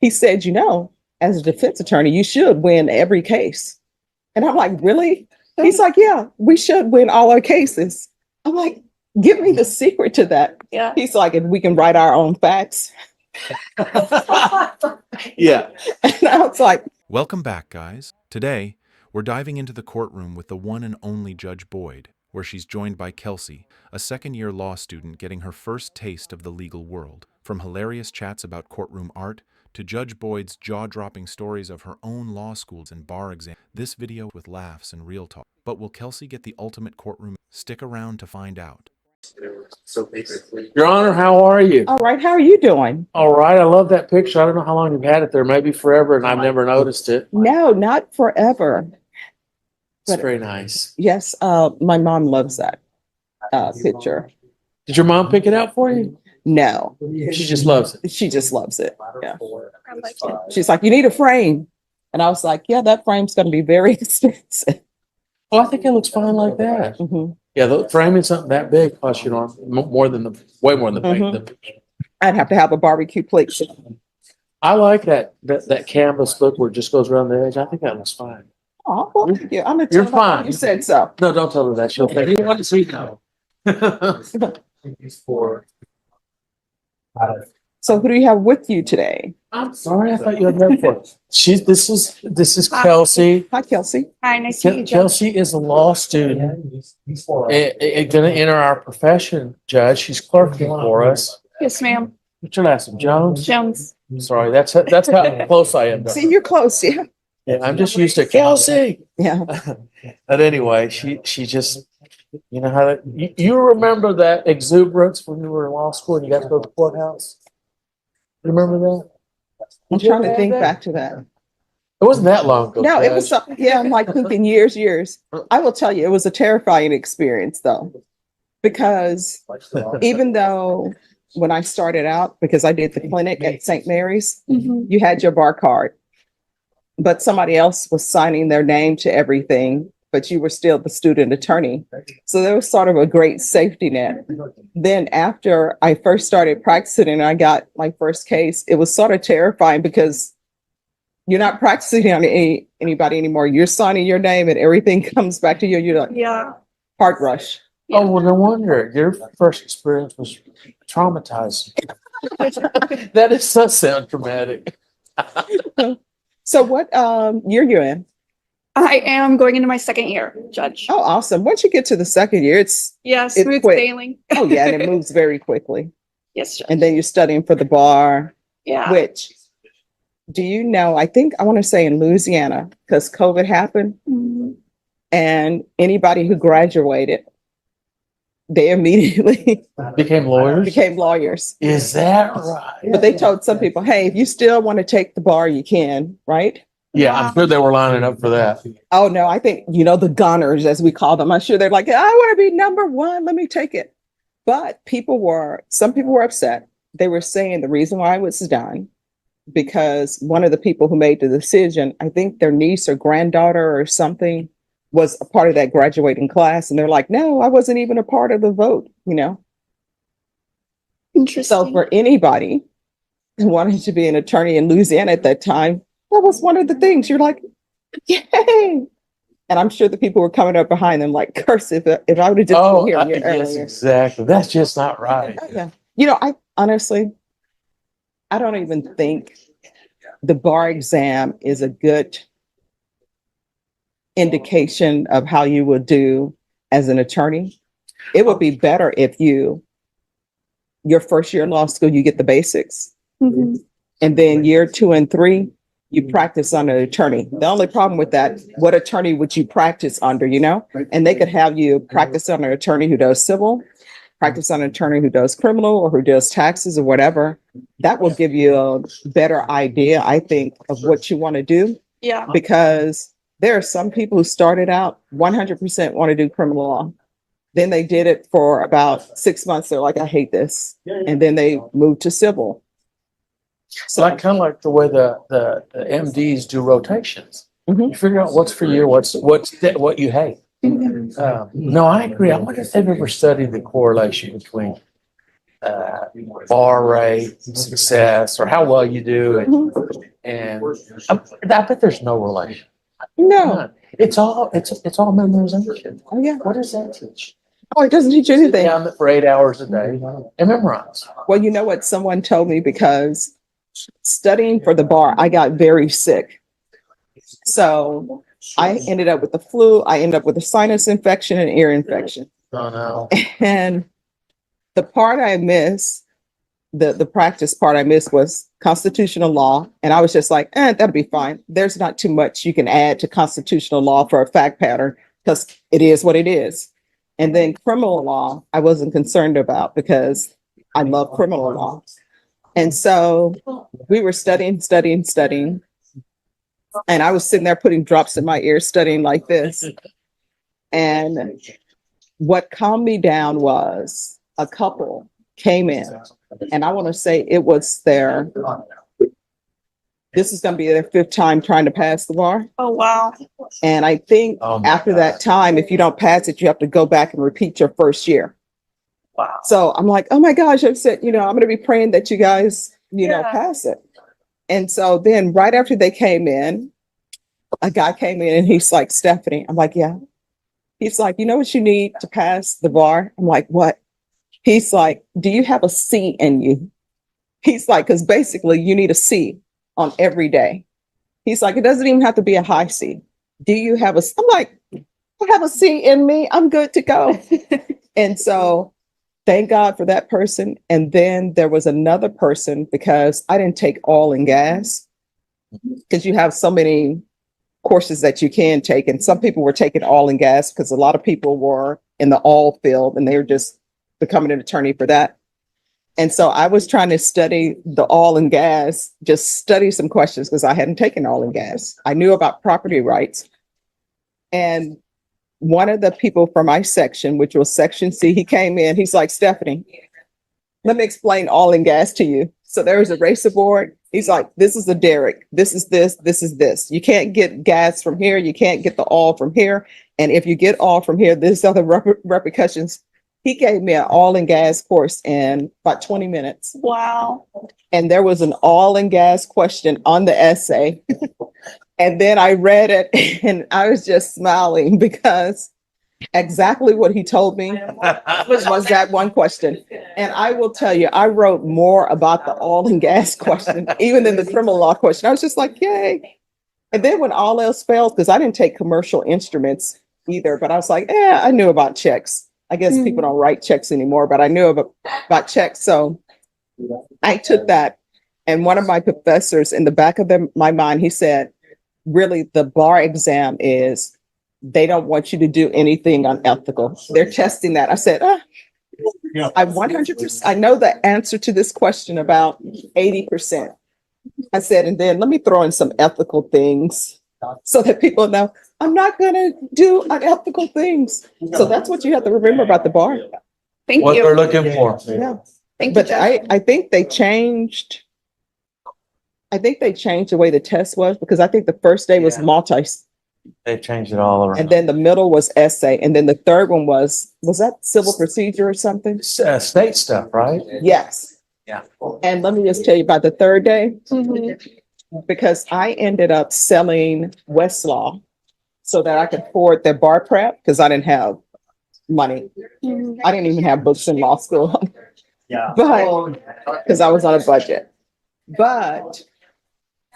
He said, as a defense attorney, you should win every case. And I'm like, really? He's like, yeah, we should win all our cases. I'm like, give me the secret to that. Yeah. He's like, and we can write our own facts. Yeah. And I was like, Welcome back, guys. Today, we're diving into the courtroom with the one and only Judge Boyd, where she's joined by Kelsey, a second-year law student getting her first taste of the legal world. From hilarious chats about courtroom art to Judge Boyd's jaw-dropping stories of her own law schools and bar exams, this video with laughs and real talk. But will Kelsey get the ultimate courtroom? Stick around to find out. So basically, Your Honor, how are you? all right, how are you doing? All right. I love that picture. I don't know how long you've had it there, maybe forever, and I've never noticed it. No, not forever. It's But- very nice. Yes, my mom loves that picture. Did your mom pick it out for you? No, She just loves it. she just loves it. Yeah. I like it. She's like, you need a frame. And I was like, yeah, that frame's going to be very expensive. Oh, I think it looks fine like that. Mhm. Yeah, the framing something that big costs, more than way more than the Mhm. paint. I'd have to have a barbecue plate. I like that canvas look where it just goes around the edge. I think that looks fine. Oh, well, thank you. I'm gonna You're tell her fine. You said so. No, don't tell her that. She'll think. You want to see now. So who do you have with you today? I'm sorry, I thought you had that for. This is Hi. Kelsey. Hi, Kelsey. Hi, nice to meet you, Judge. Kelsey is a law student. Gonna enter our profession, Judge. She's clerking for us. Yes, ma'am. What's your last name? Jones? Jones. Sorry, that's how close I am. to her. See, you're close. Yeah. Yeah, I'm just used to Kelsey. Yeah. But anyway, she just, you know how that, you remember that exuberance when you were in law school and you got to go to the courthouse? You remember that? I'm trying to think back to that. It wasn't that long ago. No, it was Judge. something. Yeah, I'm like thinking years. I will tell you, it was a terrifying experience though, because even though when I started out, because I did the clinic at St. Mary's, Mhm. you had your bar card, but somebody else was signing their name to everything, but you were still the student attorney. So there was sort of a great safety net. Then after I first started practicing and I got my first case, it was sort of terrifying because you're not practicing on anybody anymore. You're signing your name and everything comes back to you. You're like, Yeah. heart rush. Oh, well, no wonder your first experience was traumatizing. That is so sound dramatic. So what year you in? I am going into my second year, Judge. Oh, awesome. Once you get to the second year, it's Yeah, it's smooth quick. sailing. oh yeah, and it moves very quickly. Yes, Judge. And then you're studying for the bar, Yeah. which do you know, I think I want to say in Louisiana, because COVID happened Mhm. and anybody who graduated, they immediately Became lawyers? became lawyers. Is that right? But they told some people, hey, if you still want to take the bar, you can, right? Yeah, I'm sure they were lining up for that. Oh no, I think, the gunners, as we call them. I'm sure they're like, I want to be number one. Let me take it. But some people were upset. They were saying the reason why it was done, because one of the people who made the decision, I think their niece or granddaughter or something was a part of that graduating class. And they're like, no, I wasn't even a part of the vote, Interesting. So for anybody who wanted to be an attorney in Louisiana at that time, that was one of the things. You're like, yay. And I'm sure the people were coming up behind them like, curse if I would have just been here yes, earlier. exactly. That's just not right. Oh, yeah. I honestly, I don't even think the bar exam is a good indication of how you would do as an attorney. It would be better if your first year in law school, you get the basics. Mhm. And then year 2 and 3, you practice under an attorney. The only problem with that, what attorney would you practice under, And they could have you practice on an attorney who does civil, practice on an attorney who does criminal or who does taxes or whatever. That will give you a better idea, I think, of what you want to do, Yeah. because there are some people who started out 100% want to do criminal law. Then they did it for about 6 months. They're like, I hate this. And then they moved to civil. So I kind of like the way the MDs do rotations. Mhm. You figure out what's for you, what you hate. No, I agree. I wonder if they've ever studied the correlation between bar rate, success, or how well you do. And I bet there's no relation. No. None. It's all memorization. Oh, yeah. What does that teach? Oh, it doesn't teach you Sit anything. down for 8 hours a day and memorize. Well, you know what someone told me, because studying for the bar, I got very sick. So I ended up with the flu. I ended up with a sinus infection and ear infection. Oh, no. And the part I missed, the practice part I missed, was constitutional law. And I was just like, that'll be fine. There's not too much you can add to constitutional law for a fact pattern, because it is what it is. And then criminal law, I wasn't concerned about because I love criminal law. And so we were studying. And I was sitting there putting drops in my ears, studying like this. And what calmed me down was a couple came in, and I want to say it was this is going to be their 5th time trying to pass the bar. Oh, wow. And I think Oh my after God. that time, if you don't pass it, you have to go back and repeat your first year. Wow. So I'm like, oh my gosh, I've said, I'm going to be praying that you guys, Yeah. pass it. And so then right after they came in, a guy came in and he's like, Stephanie. I'm like, yeah. He's like, you know what you need to pass the bar? I'm like, what? He's like, do you have a C in you? He's like, because basically you need a C on every day. He's like, it doesn't even have to be a high C. Do you have I'm like, I have a C in me. I'm good to go. And so thank God for that person. And then there was another person, because I didn't take oil and gas, because you have so many courses that you can take. And some people were taking oil and gas because a lot of people were in the oil field and they were just becoming an attorney for that. And so I was trying to study the oil and gas, just study some questions, because I hadn't taken oil and gas. I knew about property rights. And one of the people from my section, which was section C, he came in, he's like, Stephanie, let me explain oil and gas to you. So there was a racer board. He's like, this is a derrick. This is this, this is this. You can't get gas from here. You can't get the oil from here. And if you get oil from here, there's other repercussions. He gave me an oil and gas course in about 20 minutes. Wow. And there was an oil and gas question on the essay. And then I read it and I was just smiling, because exactly what he told me was that one question. And I will tell you, I wrote more about the oil and gas question, even than the criminal law question. I was just like, yay. And then when all else fails, because I didn't take commercial instruments either, but I was like, I knew about checks. I guess people don't write checks anymore, but I knew about checks. So I took that. And one of my professors, in the back of my mind, he said, really, the bar exam is, they don't want you to do anything unethical. They're testing that. I said, I 100%, I know the answer to this question about 80%. I said, and then let me throw in some ethical things so that people know I'm not going to do unethical things. So that's what you have to remember about the bar. Thank What they're you. looking for. Yeah. Thank you, But Judge. I think they changed. I think they changed the way the test was, because I think the first day was multi, They changed it all around. and then the middle was essay, and then the third one was that civil procedure or something? State stuff, right? Yes. Yeah. And let me just tell you about the third day, Mhm. because I ended up selling Westlaw so that I could afford their bar prep, because I didn't have money. Mhm. I didn't even have books in law school, Yeah. but because I was on a budget. But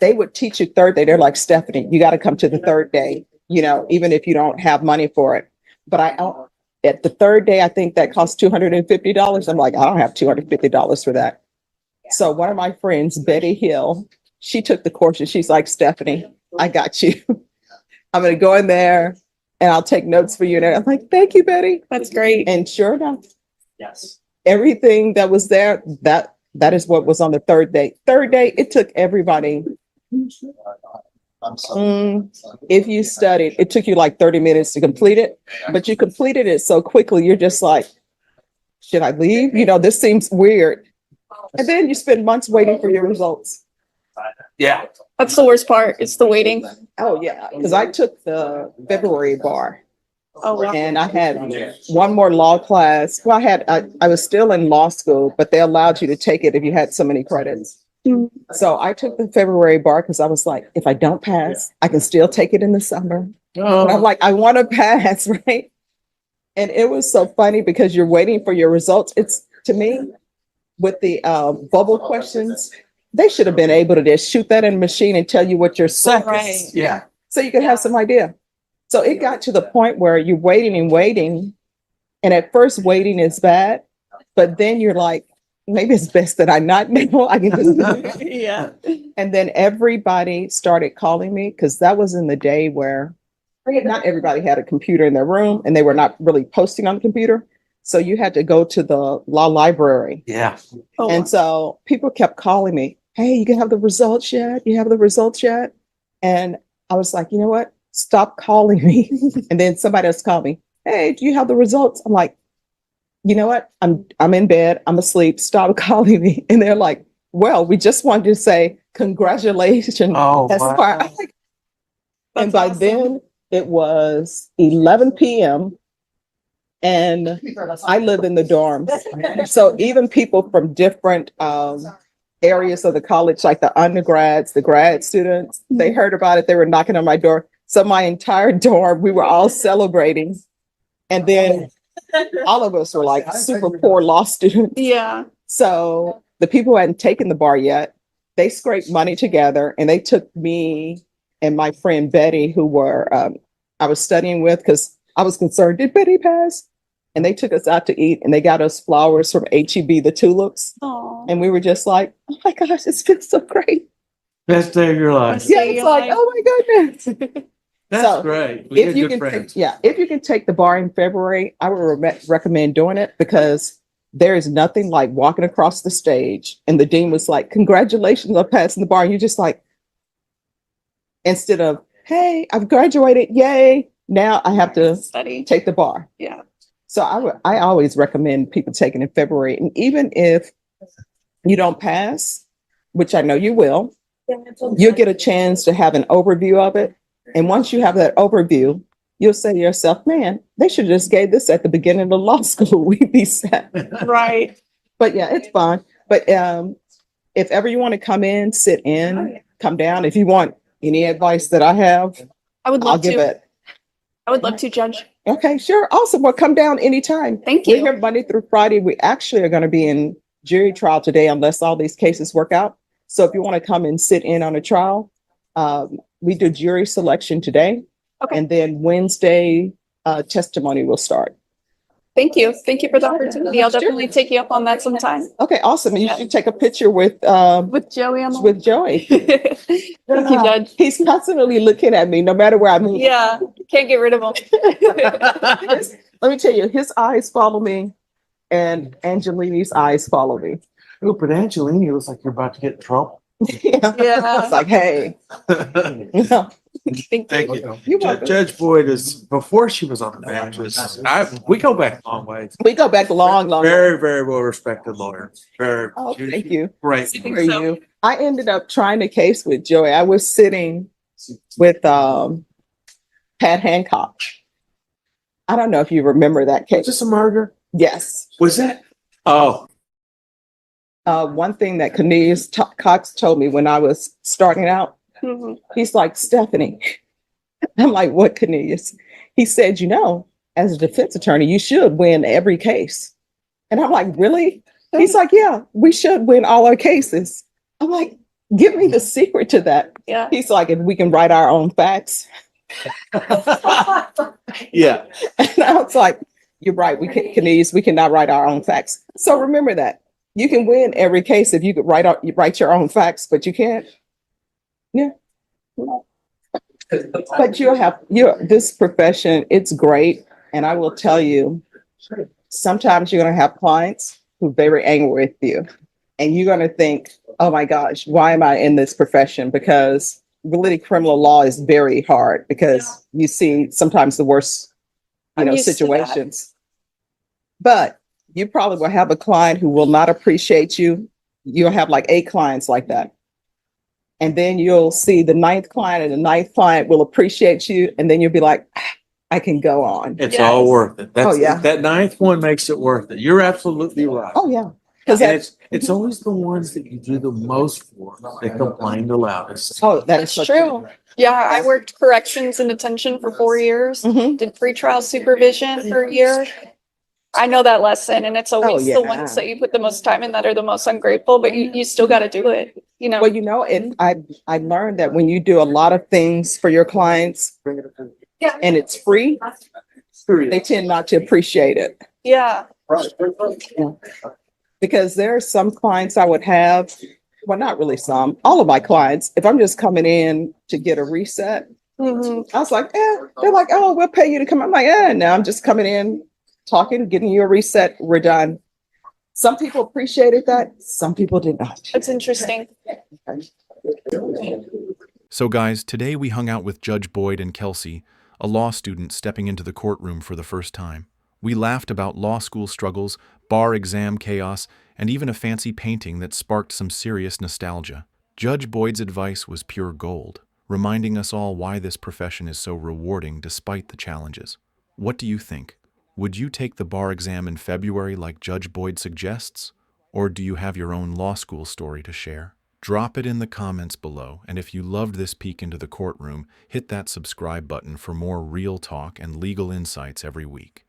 they would teach you third day. They're like, Stephanie, you got to come to the third day, even if you don't have money for it. But at the third day, I think that cost $250. I'm like, I don't have $250 for that. So one of my friends, Betty Hill, she took the course and she's like, Stephanie, I got you. I'm going to go in there and I'll take notes for you. And I'm like, thank you, Betty. That's great. And sure enough, Yes. everything that was there, that is what was on the third day. Third day, it took everybody. If you studied, it took you like 30 minutes to complete it, but you completed it so quickly, you're just like, should I leave? This seems weird. And then you spend months waiting for your results. Yeah. That's the worst part. It's the waiting. Oh, yeah, because I took the February bar Oh, wow. And I had one more law class. Well, I was still in law school, but they allowed you to take it if you had so many credits. Mm. So I took the February bar because I was like, if I don't pass, I can still take it in the summer. And I'm Oh, like, I want to pass, right? And it was so funny because you're waiting for your results. It's to me, with the bubble questions, they should have been able to just shoot that in a machine and tell you what your score Right. is. yeah. So you could have some idea. So it got to the point where you're waiting and waiting. And at first waiting is bad, but then you're like, maybe it's best that I not know. I can just Yeah. And then everybody started calling me because that was in the day where not everybody had a computer in their room and they were not really posting on the computer. So you had to go to the law library. Yeah. Oh, And so people kept calling me, hey, you can have the results yet? You have the results yet? And I was like, you know what? Stop calling me. And then somebody else called me, hey, do you have the results? I'm like, you know what? I'm in bed. I'm asleep. Stop calling me. And they're like, well, we just wanted to say congratulations. Oh, As wow. far- and That's by awesome. then it was 11 p.m. and I live in the dorms. So even people from different areas of the college, like the undergrads, the grad students, they heard about it. They were knocking on my door. So my entire dorm, we were all celebrating. And then all of us were like super poor law students. Yeah. So the people who hadn't taken the bar yet, they scraped money together and they took me and my friend Betty, who were I was studying with because I was concerned, did Betty pass? And they took us out to eat and they got us flowers from HEB, the tulips. Oh. And we were just like, oh my gosh, this feels so great. Best day of your life. Best Yeah, day of it's your like, life. oh my goodness. That's So, great. We If get you good can, friends. if you can take the bar in February, I would recommend doing it because there is nothing like walking across the stage and the dean was like, congratulations on passing the bar. And you're just like, instead of, hey, I've graduated, yay. Now I have to Study. take the bar. Yeah. So I always recommend people taking in February. And even if you don't pass, which I know you will, you'll get a chance to have an overview of it. And once you have that overview, you'll say to yourself, man, they should have just gave this at the beginning of the law school. We'd be set. Right. But yeah, it's fun. But if ever you want to come in, sit in, come down. If you want any advice that I have, I would I'll love give to. it. I would love to, Judge. Okay, sure. Awesome. Well, come down anytime. Thank We're you. here Monday through Friday. We actually are going to be in jury trial today unless all these cases work out. So if you want to come and sit in on a trial, we do jury selection today. Okay. And then Wednesday, testimony will start. Thank you. Thank you for the opportunity. I'll Sure. definitely take you up on that sometime. Okay, awesome. You should take a picture with With Joey on the with Joey. Thank you, Judge. He's constantly looking at me no matter where I move. Yeah. Can't get rid of him. Let me tell you, his eyes follow me and Angelini's eyes follow me. Oh, but Angelini looks like you're about to get in trouble. Yeah. Yeah. It's like, hey, you know, Thank Thank you. you. you're welcome. Judge Boyd is, before she was on the bench, we go back a long ways. We go back long. Very, very well respected lawyer. Very. Oh, she was thank you. Great. think For so. you. I ended up trying the case with Joey. I was sitting with Pat Hancock. I don't know if you remember that Was case. this a murder? Yes. Was that? Oh, One thing that Cornelius Cox told me when I was starting out, Mhm. he's like, Stephanie. I'm like, what, Cornelius? He said, you know, as a defense attorney, you should win every case. And I'm like, really? He's like, yeah, we should win all our cases. I'm like, give me the secret to that. Yeah. He's like, if we can write our own facts. yeah. And I was like, you're right. We can, Cornelius, we cannot write our own facts. So remember that. You can win every case if you could write your own facts, but you can't. Yeah. But this profession, it's great. And I will tell you, sometimes you're going to have clients who are very angry with you. And you're going to think, oh my gosh, why am I in this profession? Because really criminal law is very hard because you see sometimes the worst, I'm used to that. situations. But you probably will have a client who will not appreciate you. You'll have like 8 clients like that. And then you'll see the 9th client and the 9th client will appreciate you. And then you'll be like, I can go on. It's all Yes. worth it. That's, Oh, yeah. that ninth one makes it worth it. You're absolutely right. Oh, yeah. Because And that's, it's always the ones that you do the most for that complain the loudest. oh, that is That's so true. Yeah, I worked corrections and detention for 4 years, Mhm. did pretrial supervision for a year. I know that lesson, and it's always the yeah. ones that you put the most time in that are the most ungrateful, but you still got to do it, you know? Well, you know, I learned that when you do a lot of things for your clients and it's free, they tend not to appreciate it. Yeah. Because there are some clients I would have, well, not really some, all of my clients, if I'm just coming in to get a reset, Mhm. I was like, they're like, oh, we'll pay you to come. I'm like, no, I'm just coming in, talking, getting you a reset. We're done. Some people appreciated that. Some people did not. That's interesting. So, guys, today we hung out with Judge Boyd and Kelsey, a law student stepping into the courtroom for the first time. We laughed about law school struggles, bar exam chaos, and even a fancy painting that sparked some serious nostalgia. Judge Boyd's advice was pure gold, reminding us all why this profession is so rewarding despite the challenges. What do you think? Would you take the bar exam in February like Judge Boyd suggests? Or do you have your own law school story to share? Drop it in the comments below, and if you loved this peek into the courtroom, hit that subscribe button for more real talk and legal insights every week.